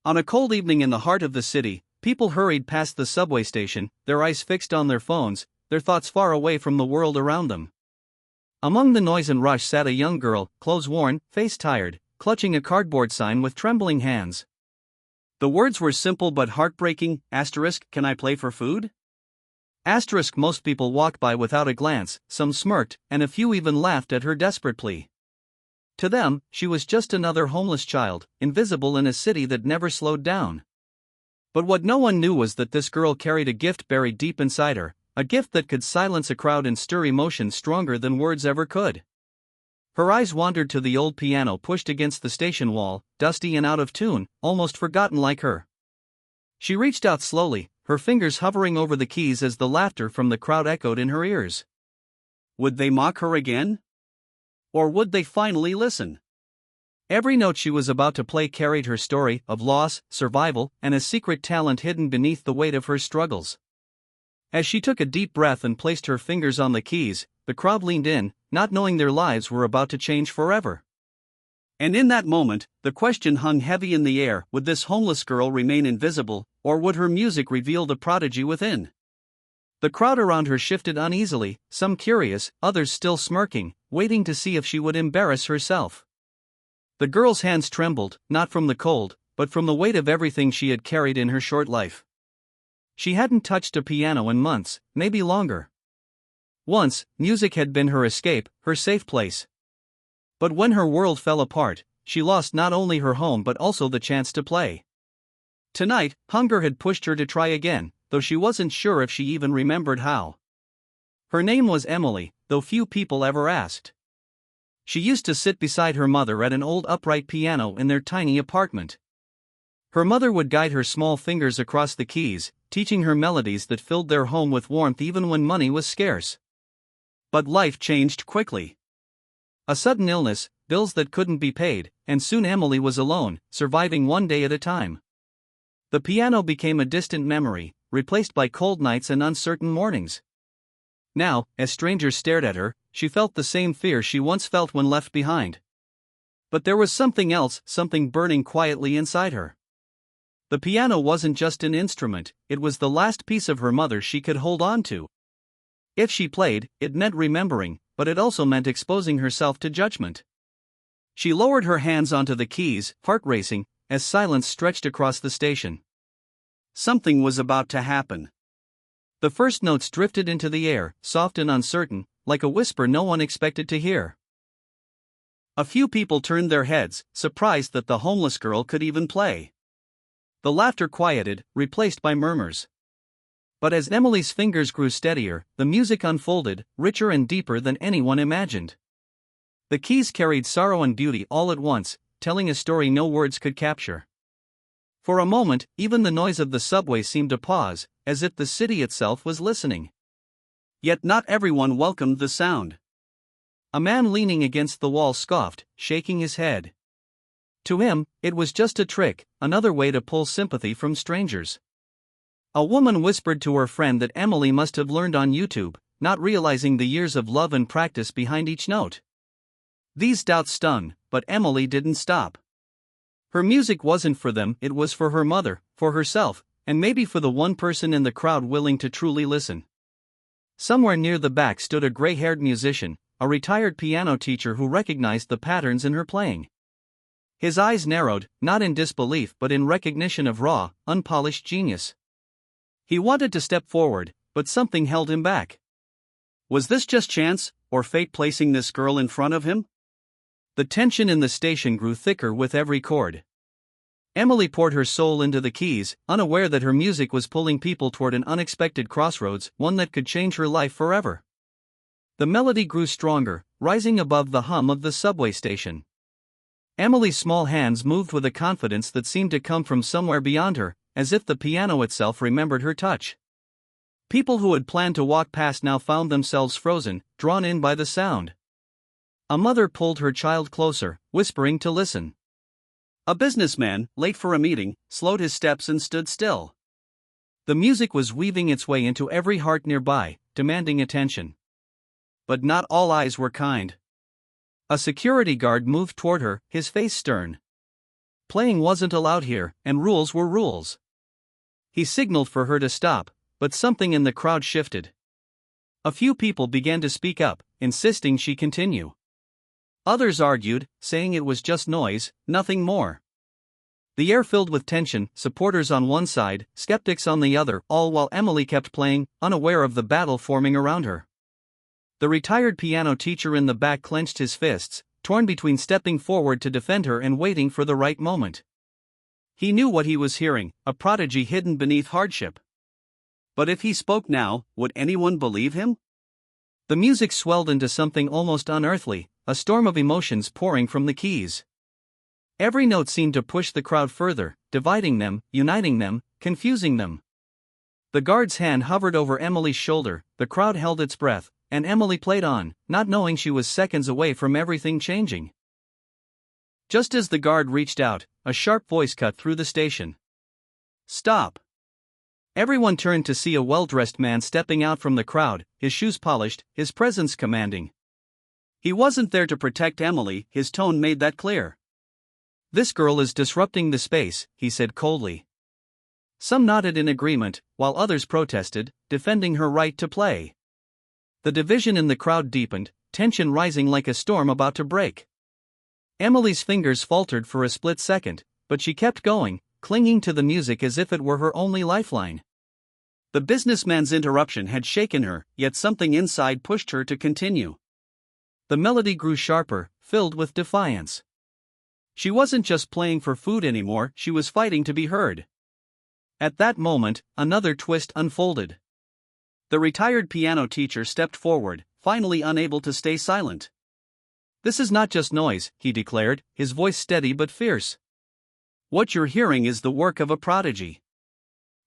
On a cold evening in the heart of the city, people hurried past the subway station, their eyes fixed on their phones, their thoughts far away from the world around them. Among the noise and rush sat a young girl, clothes worn, face tired, clutching a cardboard sign with trembling hands. The words were simple but heartbreaking, "Can I play for food?" Most people walked by without a glance, some smirked, and a few even laughed at her desperate plea. To them, she was just another homeless child, invisible in a city that never slowed down. But what no one knew was that this girl carried a gift buried deep inside her, a gift that could silence a crowd and stir emotions stronger than words ever could. Her eyes wandered to the old piano pushed against the station wall, dusty and out of tune, almost forgotten like her. She reached out slowly, her fingers hovering over the keys as the laughter from the crowd echoed in her ears. Would they mock her again? Or would they finally listen? Every note she was about to play carried her story of loss, survival, and a secret talent hidden beneath the weight of her struggles. As she took a deep breath and placed her fingers on the keys, the crowd leaned in, not knowing their lives were about to change forever. And in that moment, the question hung heavy in the air: would this homeless girl remain invisible, or would her music reveal the prodigy within? The crowd around her shifted uneasily, some curious, others still smirking, waiting to see if she would embarrass herself. The girl's hands trembled, not from the cold, but from the weight of everything she had carried in her short life. She hadn't touched a piano in months, maybe longer. Once, music had been her escape, her safe place. But when her world fell apart, she lost not only her home but also the chance to play. Tonight, hunger had pushed her to try again, though she wasn't sure if she even remembered how. Her name was Emily, though few people ever asked. She used to sit beside her mother at an old upright piano in their tiny apartment. Her mother would guide her small fingers across the keys, teaching her melodies that filled their home with warmth even when money was scarce. But life changed quickly. A sudden illness, bills that couldn't be paid, and soon Emily was alone, surviving one day at a time. The piano became a distant memory, replaced by cold nights and uncertain mornings. Now, as strangers stared at her, she felt the same fear she once felt when left behind. But there was something else, something burning quietly inside her. The piano wasn't just an instrument, it was the last piece of her mother she could hold on to. If she played, it meant remembering, but it also meant exposing herself to judgment. She lowered her hands onto the keys, heart racing, as silence stretched across the station. Something was about to happen. The first notes drifted into the air, soft and uncertain, like a whisper no one expected to hear. A few people turned their heads, surprised that the homeless girl could even play. The laughter quieted, replaced by murmurs. But as Emily's fingers grew steadier, the music unfolded, richer and deeper than anyone imagined. The keys carried sorrow and beauty all at once, telling a story no words could capture. For a moment, even the noise of the subway seemed to pause, as if the city itself was listening. Yet not everyone welcomed the sound. A man leaning against the wall scoffed, shaking his head. To him, it was just a trick, another way to pull sympathy from strangers. A woman whispered to her friend that Emily must have learned on YouTube, not realizing the years of love and practice behind each note. These doubts stung, but Emily didn't stop. Her music wasn't for them, it was for her mother, for herself, and maybe for the one person in the crowd willing to truly listen. Somewhere near the back stood a gray-haired musician, a retired piano teacher who recognized the patterns in her playing. His eyes narrowed, not in disbelief but in recognition of raw, unpolished genius. He wanted to step forward, but something held him back. Was this just chance, or fate placing this girl in front of him? The tension in the station grew thicker with every chord. Emily poured her soul into the keys, unaware that her music was pulling people toward an unexpected crossroads, one that could change her life forever. The melody grew stronger, rising above the hum of the subway station. Emily's small hands moved with a confidence that seemed to come from somewhere beyond her, as if the piano itself remembered her touch. People who had planned to walk past now found themselves frozen, drawn in by the sound. A mother pulled her child closer, whispering to listen. A businessman, late for a meeting, slowed his steps and stood still. The music was weaving its way into every heart nearby, demanding attention. But not all eyes were kind. A security guard moved toward her, his face stern. Playing wasn't allowed here, and rules were rules. He signaled for her to stop, but something in the crowd shifted. A few people began to speak up, insisting she continue. Others argued, saying it was just noise, nothing more. The air filled with tension, supporters on one side, skeptics on the other, all while Emily kept playing, unaware of the battle forming around her. The retired piano teacher in the back clenched his fists, torn between stepping forward to defend her and waiting for the right moment. He knew what he was hearing, a prodigy hidden beneath hardship. But if he spoke now, would anyone believe him? The music swelled into something almost unearthly, a storm of emotions pouring from the keys. Every note seemed to push the crowd further, dividing them, uniting them, confusing them. The guard's hand hovered over Emily's shoulder, the crowd held its breath, and Emily played on, not knowing she was seconds away from everything changing. Just as the guard reached out, a sharp voice cut through the station. "Stop!" Everyone turned to see a well-dressed man stepping out from the crowd, his shoes polished, his presence commanding. He wasn't there to protect Emily, his tone made that clear. "This girl is disrupting the space," he said coldly. Some nodded in agreement, while others protested, defending her right to play. The division in the crowd deepened, tension rising like a storm about to break. Emily's fingers faltered for a split second, but she kept going, clinging to the music as if it were her only lifeline. The businessman's interruption had shaken her, yet something inside pushed her to continue. The melody grew sharper, filled with defiance. She wasn't just playing for food anymore, she was fighting to be heard. At that moment, another twist unfolded. The retired piano teacher stepped forward, finally unable to stay silent. "This is not just noise," he declared, his voice steady but fierce. "What you're hearing is the work of a prodigy."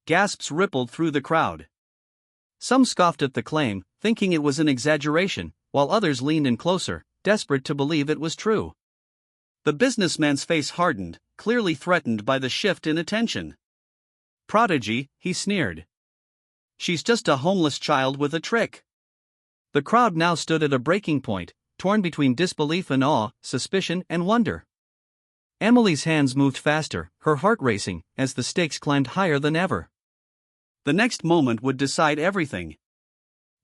Gasps rippled through the crowd. Some scoffed at the claim, thinking it was an exaggeration, while others leaned in closer, desperate to believe it was true. The businessman's face hardened, clearly threatened by the shift in attention. "Prodigy," he sneered. "She's just a homeless child with a trick." The crowd now stood at a breaking point, torn between disbelief and awe, suspicion and wonder. Emily's hands moved faster, her heart racing, as the stakes climbed higher than ever. The next moment would decide everything.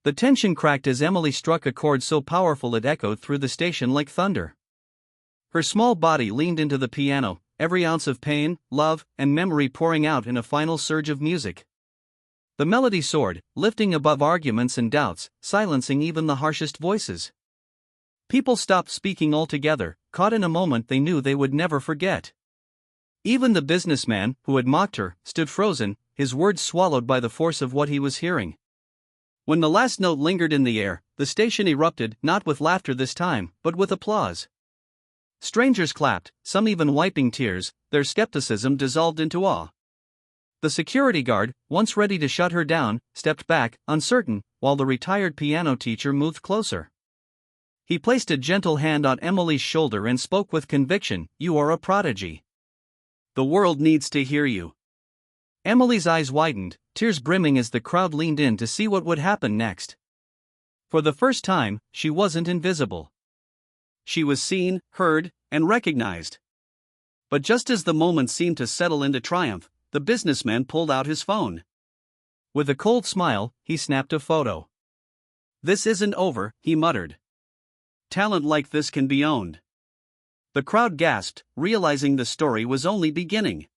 The tension cracked as Emily struck a chord so powerful it echoed through the station like thunder. Her small body leaned into the piano, every ounce of pain, love, and memory pouring out in a final surge of music. The melody soared, lifting above arguments and doubts, silencing even the harshest voices. People stopped speaking altogether, caught in a moment they knew they would never forget. Even the businessman, who had mocked her, stood frozen, his words swallowed by the force of what he was hearing. When the last note lingered in the air, the station erupted, not with laughter this time, but with applause. Strangers clapped, some even wiping tears, their skepticism dissolved into awe. The security guard, once ready to shut her down, stepped back, uncertain, while the retired piano teacher moved closer. He placed a gentle hand on Emily's shoulder and spoke with conviction, "You are a prodigy. The world needs to hear you." Emily's eyes widened, tears brimming as the crowd leaned in to see what would happen next. For the first time, she wasn't invisible. She was seen, heard, and recognized. But just as the moment seemed to settle into triumph, the businessman pulled out his phone. With a cold smile, he snapped a photo. "This isn't over," he muttered. "Talent like this can be owned." The crowd gasped, realizing the story was only beginning.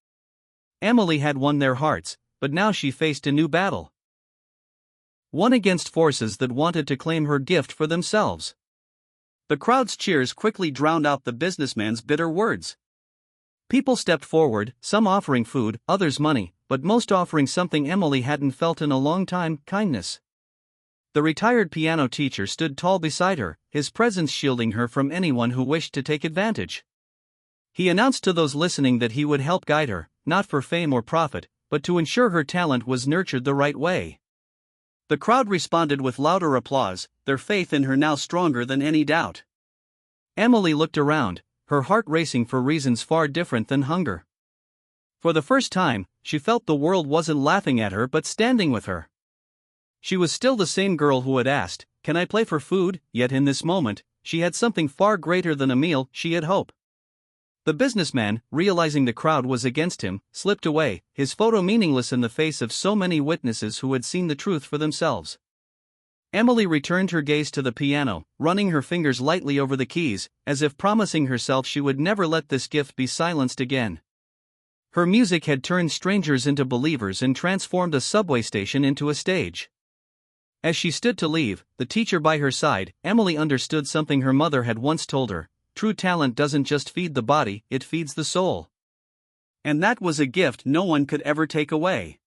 Emily had won their hearts, but now she faced a new battle. One against forces that wanted to claim her gift for themselves. The crowd's cheers quickly drowned out the businessman's bitter words. People stepped forward, some offering food, others money, but most offering something Emily hadn't felt in a long time, kindness. The retired piano teacher stood tall beside her, his presence shielding her from anyone who wished to take advantage. He announced to those listening that he would help guide her, not for fame or profit, but to ensure her talent was nurtured the right way. The crowd responded with louder applause, their faith in her now stronger than any doubt. Emily looked around, her heart racing for reasons far different than hunger. For the first time, she felt the world wasn't laughing at her but standing with her. She was still the same girl who had asked, "Can I play for food?" Yet in this moment, she had something far greater than a meal, she had hope. The businessman, realizing the crowd was against him, slipped away, his photo meaningless in the face of so many witnesses who had seen the truth for themselves. Emily returned her gaze to the piano, running her fingers lightly over the keys, as if promising herself she would never let this gift be silenced again. Her music had turned strangers into believers and transformed a subway station into a stage. As she stood to leave, the teacher by her side, Emily understood something her mother had once told her: true talent doesn't just feed the body, it feeds the soul. And that was a gift no one could ever take away.